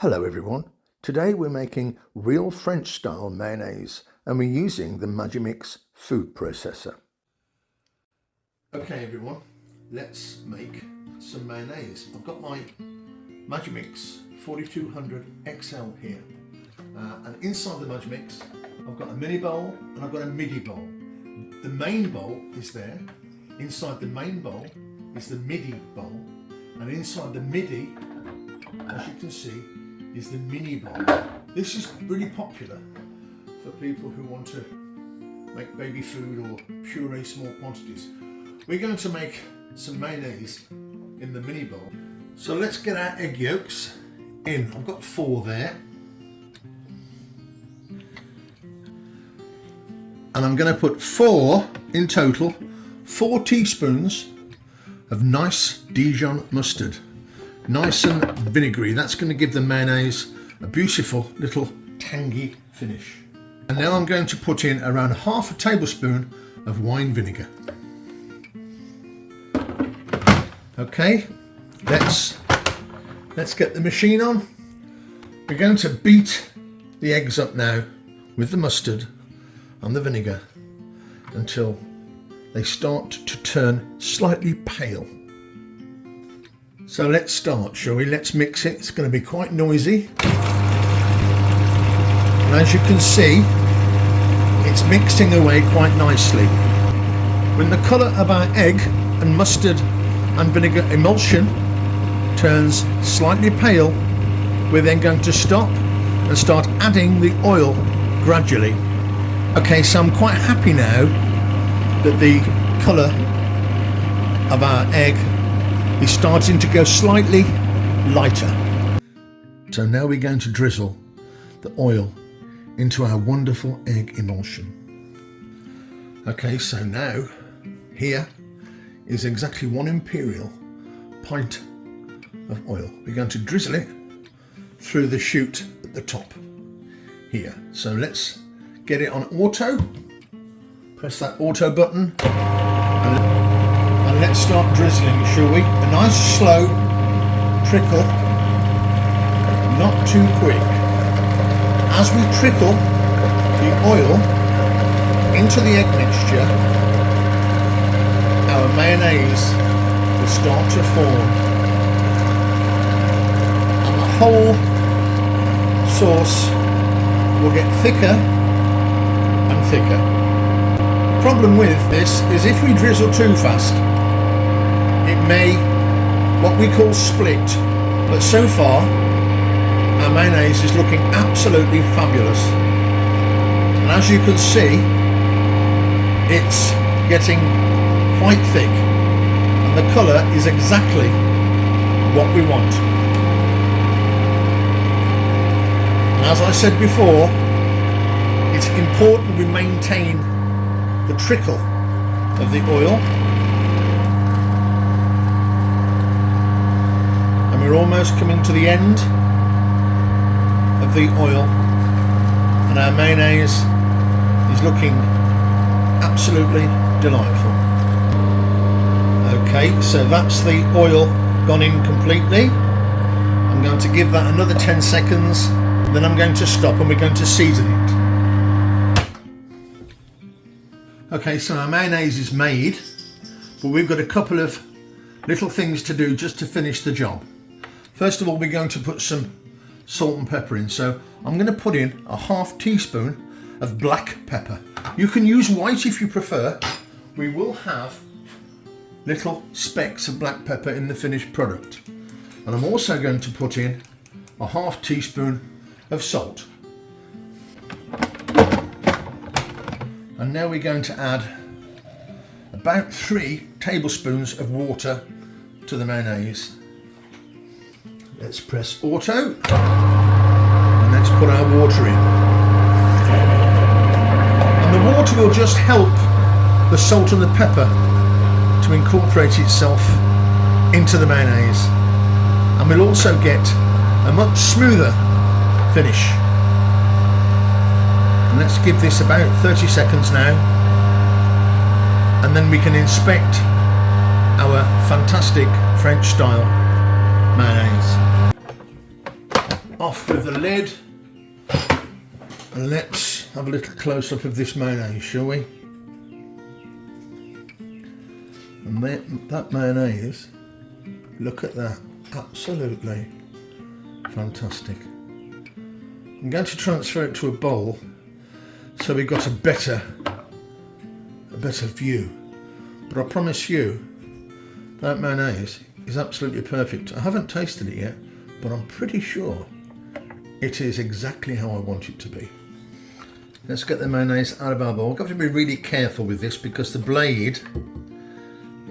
Hello everyone, today we're making real French style mayonnaise and we're using the Magimix food processor. Okay everyone, let's make some mayonnaise. I've got my Magimix 4200 XL here and inside the Magimix I've got a mini bowl and I've got a midi bowl. The main bowl is there, inside the main bowl is the midi bowl, and inside the midi, as you can see, is the mini bowl. This is really popular for people who want to make baby food or puree small quantities. We're going to make some mayonnaise in the mini bowl. So let's get our egg yolks in. I've got 4 there. And I'm going to put 4 in total, 4 teaspoons of nice Dijon mustard. Nice and vinegary. That's going to give the mayonnaise a beautiful little tangy finish. And now I'm going to put in around half a tablespoon of wine vinegar. Okay, let's get the machine on. We're going to beat the eggs up now with the mustard and the vinegar until they start to turn slightly pale. So let's start, shall we? Let's mix it. It's going to be quite noisy. And as you can see, it's mixing away quite nicely. When the colour of our egg and mustard and vinegar emulsion turns slightly pale, we're then going to stop and start adding the oil gradually. Okay, so I'm quite happy now that the colour of our egg is starting to go slightly lighter. So now we're going to drizzle the oil into our wonderful egg emulsion. Okay, so now here is exactly 1 imperial pint of oil. We're going to drizzle it through the chute at the top here. So let's get it on auto. Press that auto button and let's start drizzling, shall we? A nice slow trickle, not too quick. As we trickle the oil into the egg mixture, our mayonnaise will start to form and the whole sauce will get thicker and thicker. The problem with this is if we drizzle too fast, it may, what we call split, but so far our mayonnaise is looking absolutely fabulous. And as you can see, it's getting quite thick and the colour is exactly what we want. And as I said before, it's important we maintain the trickle of the oil. And we're almost coming to the end of the oil and our mayonnaise is looking absolutely delightful. Okay, so that's the oil gone in completely. I'm going to give that another 10 seconds, then I'm going to stop and we're going to season it. Okay, so our mayonnaise is made, but we've got a couple of little things to do just to finish the job. First of all, we're going to put some salt and pepper in. So I'm going to put in a half teaspoon of black pepper. You can use white if you prefer. We will have little specks of black pepper in the finished product. And I'm also going to put in a half teaspoon of salt. And now we're going to add about 3 tablespoons of water to the mayonnaise. Let's press auto and let's put our water in. And the water will just help the salt and the pepper to incorporate itself into the mayonnaise. And we'll also get a much smoother finish. And let's give this about 30 seconds now. And then we can inspect our fantastic French style mayonnaise. off with the lid, and let's have a little close-up of this mayonnaise, shall we? And that mayonnaise, look at that, absolutely fantastic. I'm going to transfer it to a bowl so we've got a better view. But I promise you, that mayonnaise is absolutely perfect. I haven't tasted it yet, but I'm pretty sure it is exactly how I want it to be. Let's get the mayonnaise out of our bowl. I've got to be really careful with this because the blade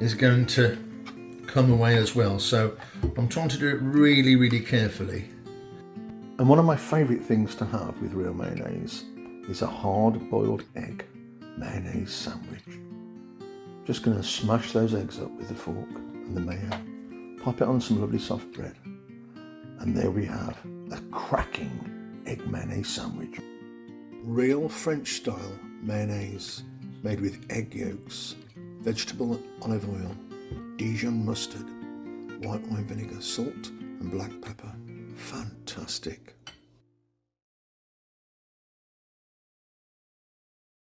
is going to come away as well. So I'm trying to do it really, really carefully. And one of my favourite things to have with real mayonnaise is a hard-boiled egg mayonnaise sandwich. Just going to smash those eggs up with a fork and the mayo, pop it on some lovely soft bread, and there we have a cracking egg mayonnaise sandwich. Real French style mayonnaise made with egg yolks, vegetable olive oil, Dijon mustard, white wine vinegar, salt and black pepper. Fantastic.